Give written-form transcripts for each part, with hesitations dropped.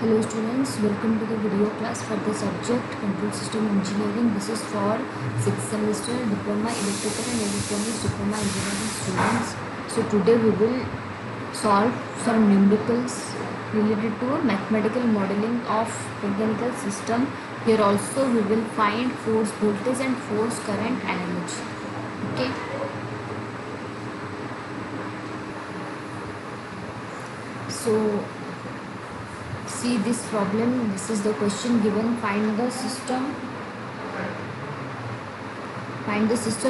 Hello students, welcome to the video class for the subject Control System Engineering. This is for 6th semester Diploma Electrical and Electronics Diploma Engineering students. So today we will solve some numericals related to mathematical modeling of mechanical system. Here also we will find force voltage and force current analogy. Okay. So see this problem. This is the question given. Find the system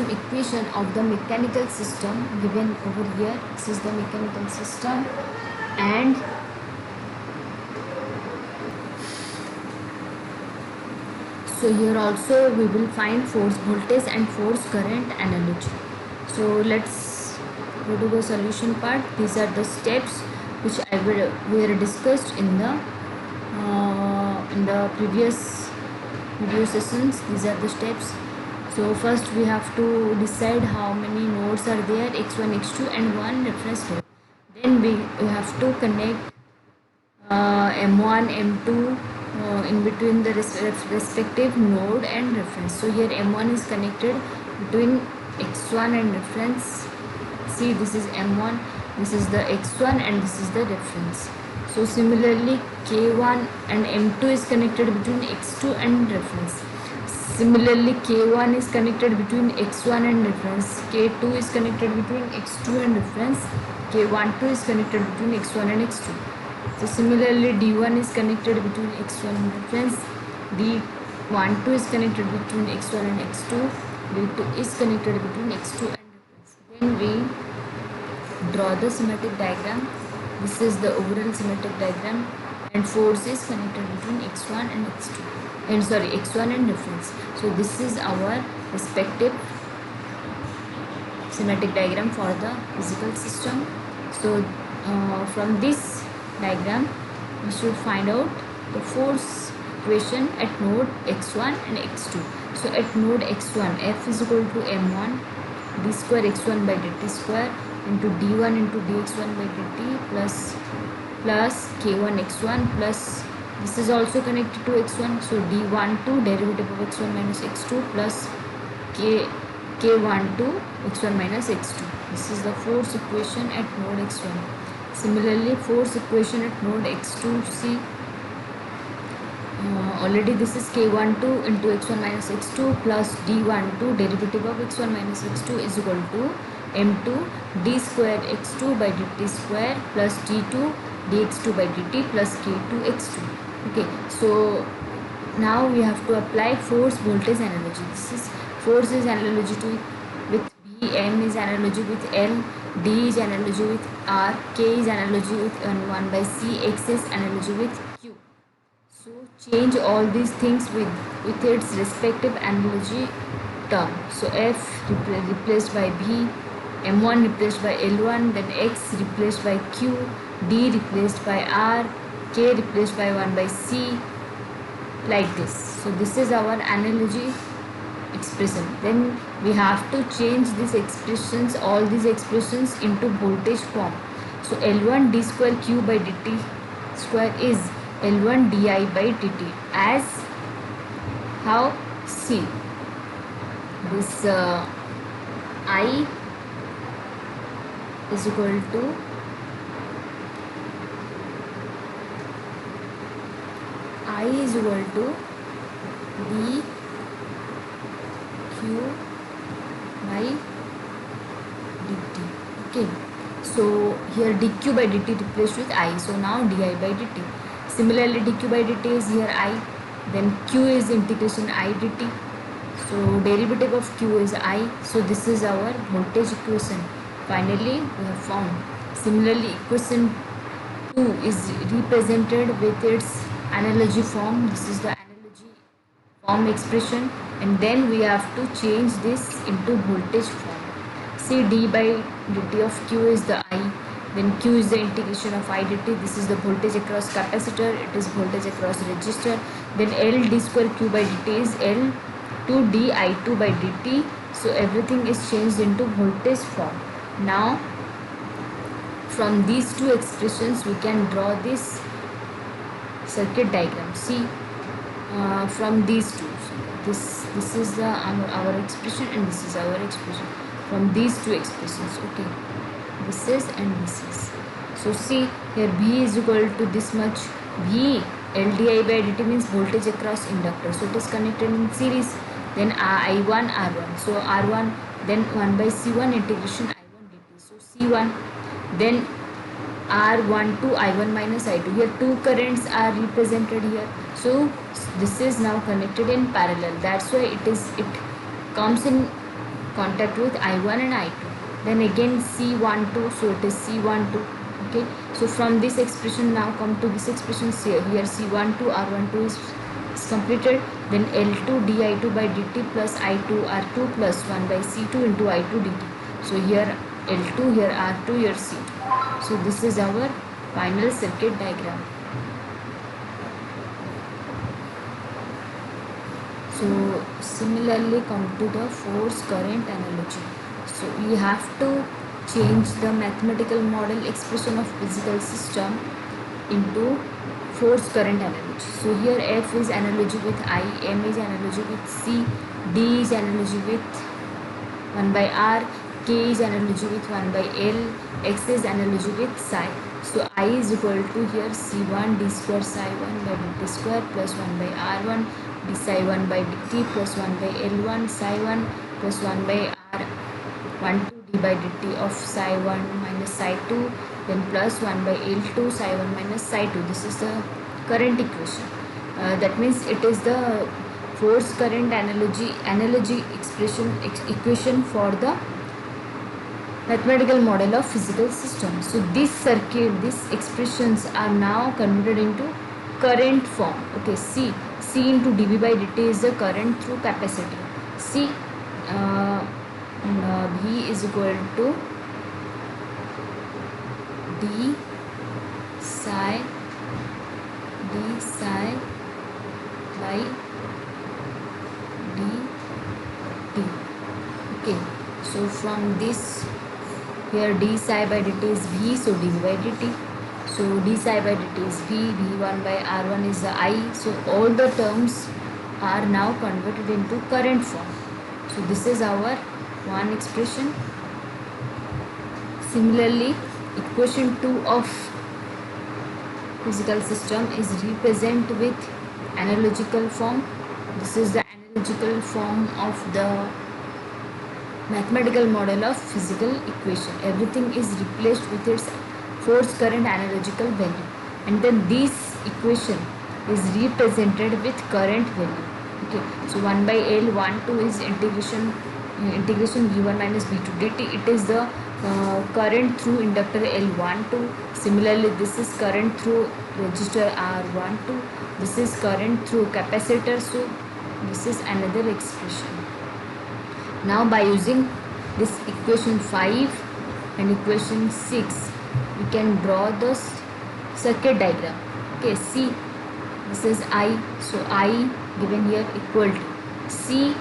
equation of the mechanical system given over here. This is the mechanical system, and so here also we will find force voltage and force current analogy. So let's go to the solution part. These are the steps which were discussed in the previous video sessions. These are the steps. So first we have to decide how many nodes are there, x1, x2 and one reference node. Then we have to connect m1, m2 in between the respective node and reference. So here m1 is connected between x1 and reference. See, this is m1, this is the x1 and this is the reference. So similarly k1 and m2 is connected between x2 and reference. Similarly k1 is connected between x1 and reference, k2 is connected between x2 and reference, k12 is connected between x1 and x2. So similarly d1 is connected between x1 and reference, d12 is connected between x1 and x2, d2 is connected between x2 and reference. Then we draw the schematic diagram. This is the overall schematic diagram, and force is connected between x1 and x2 and x1 and reference. So this is our respective schematic diagram for the physical system. So from this diagram we should find out the force equation at node x1 and x2. So at node x1, F is equal to m1 d square x1 by dt square into d1 into dx1 by dt plus k1 x1 plus, this is also connected to x1, so d12 derivative of x1 minus x2 plus k12 x1 minus x2. This is the force equation at node x1. Similarly, force equation at node x2, see, already this is k12 into x1 minus x2 plus d12 derivative of x1 minus x2 is equal to m2 d square x2 by dt square plus d2 dx2 by dt plus k2 x2. Okay, so now we have to apply force voltage analogy. This is force is analogy to with B, M is analogy with L, D is analogy with R, K is analogy with N1 by C, X is analogy with Q. So change all these things with its respective analogy term. So F replaced by B, M1 replaced by L1, then X replaced by Q, D replaced by R, K replaced by 1 by C, like this. So this is our analogy expression. Then we have to change these expressions, all these expressions into voltage form. So L1 d square Q by dt square is L1 di by dt as how? See, this I is equal to d q by dt. Okay, so here dq by dt replaced with I, so now di by dt. Similarly dq by dt is here I, then q is integration I dt, so derivative of q is I, so this is our voltage equation. Finally we have found. Similarly equation 2 is represented with its analogy form. This is the analogy form expression, and then we have to change this into voltage form. See, d by dt of q is the I, then q is the integration of I dt. This is the voltage across capacitor, it is voltage across resistor. Then L d square q by dt is L 2 d I2 by dt. So everything is changed into voltage form. Now from these two expressions we can draw this circuit diagram. See, from these two, this is the our expression, and this is our expression from these two expressions. Okay, this is and this is. So see here, V is equal to this much. V L di by dt means voltage across inductor, so it is connected in series. Then I1 R1, so R1, then 1 by C1 integration I1 dt, so C1, then R12 I1 minus I2. Here two currents are represented here, so this is now connected in parallel, that's why it comes in contact with I1 and I2. Then again C12, so it is C12. Okay, so from this expression now come to this expression. Here C12 R12 is completed. Then L2 di2 by dt plus I2 R2 plus 1 by C2 into I2 dt. So here L2, here R2, here C2. So this is our final circuit diagram. So similarly come to the force current analogy. So we have to change the mathematical model expression of physical system into force current analogy. So here F is analogy with I, M is analogy with C, D is analogy with 1 by R, K is analogy with 1 by L, X is analogy with psi. So I is equal to here C1 d square psi 1 by dt square plus 1 by R1 d psi 1 by dt plus 1 by L1 psi 1 plus 1 by R1 2 d by dt of psi 1 minus psi 2, then plus 1 by L2 psi 1 minus psi 2. This is the current equation. That means it is the force current analogy equation for the mathematical model of physical system. So this circuit, these expressions are now converted into current form. Okay, C into dV by dt is the current through capacitor. C V is equal to d psi by dt. Okay, so from this, here d psi by dt is V, so dV by dt. So d psi by dt is V, V1 by R1 is the I. So all the terms are now converted into current form. So this is our one expression. Similarly, equation 2 of physical system is represented with analogical form. This is the analogical form of the mathematical model of physical equation. Everything is replaced with its force current analogical value, and then this equation is represented with current value. Okay, so 1 by L 1 2 is integration V1 minus V2 dt. It is the current through inductor L12. Similarly, this is current through resistor R12. This is current through capacitor. So this is another expression. Now by using this equation 5 and equation 6, we can draw the circuit diagram. Okay, see, this is I. So I given here equal to C,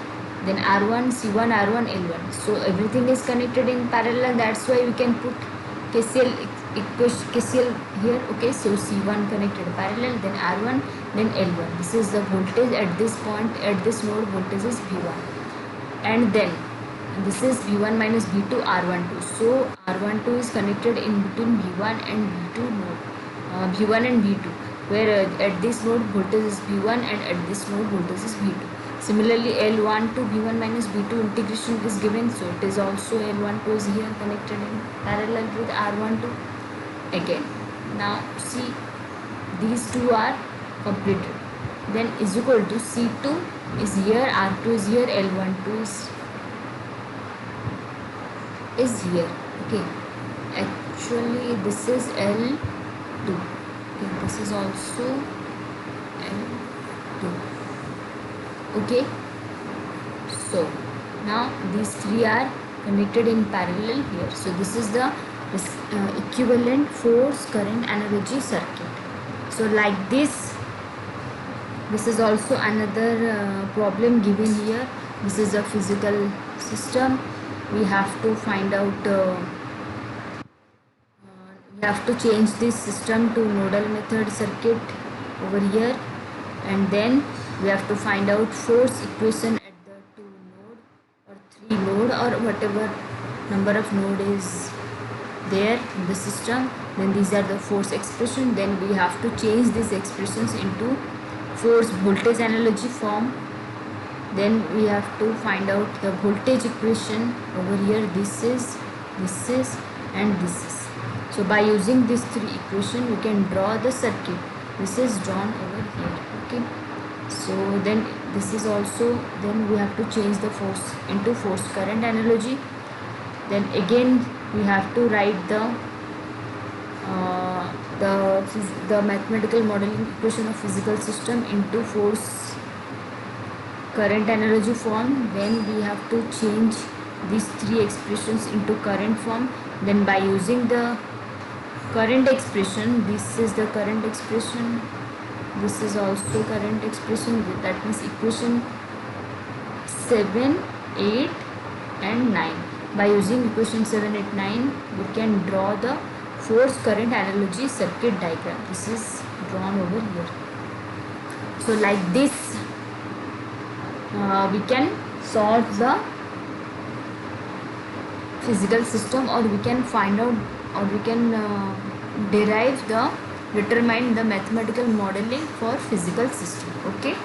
then R1, C1, R1, L1. So everything is connected in parallel. That's why we can put KCL here. Okay, so C1 connected parallel, then R1, then L1. This is the voltage at this point, at this node voltage is V1. And then this is V1 minus V2 R12. So R12 is connected in between V1 and V2 node. V1 and V2, where at this node voltage is V1 and at this node voltage is V2. Similarly, L1 to V1 minus V2 integration is given, so it is also L12 is here connected in parallel with R12 again. Now see, these two are completed. Then is equal to C2 is here, R2 is here, L12 is here. Okay, actually this is L2. Okay, this is also L2. Okay, so now these three are connected in parallel here. So this is the equivalent force current analogy circuit. So like this is also another problem given here. This is a physical system. We have to find out we have to change this system to nodal method circuit. over here, and then we have to find out force equation at the 2 node or 3 node or whatever number of node is there in the system. Then these are the force expression. Then we have to change these expressions into force voltage analogy form. Then we have to find out the voltage equation over here. This is and this is. So by using these three equations we can draw the circuit. This is drawn over here. Okay, so then this is also, then we have to change the force into force current analogy. Then again we have to write the mathematical modeling equation of physical system into force current analogy form. Then we have to change these three expressions into current form. Then by using the current expression, this is the current expression, this is also current expression, that means equation 7, 8 and 9. By using equation 7, 8, 9 we can draw the force current analogy circuit diagram. This is drawn over here. So like this we can solve the physical system, or we can find out, or we can determine the mathematical modeling for physical system. Okay.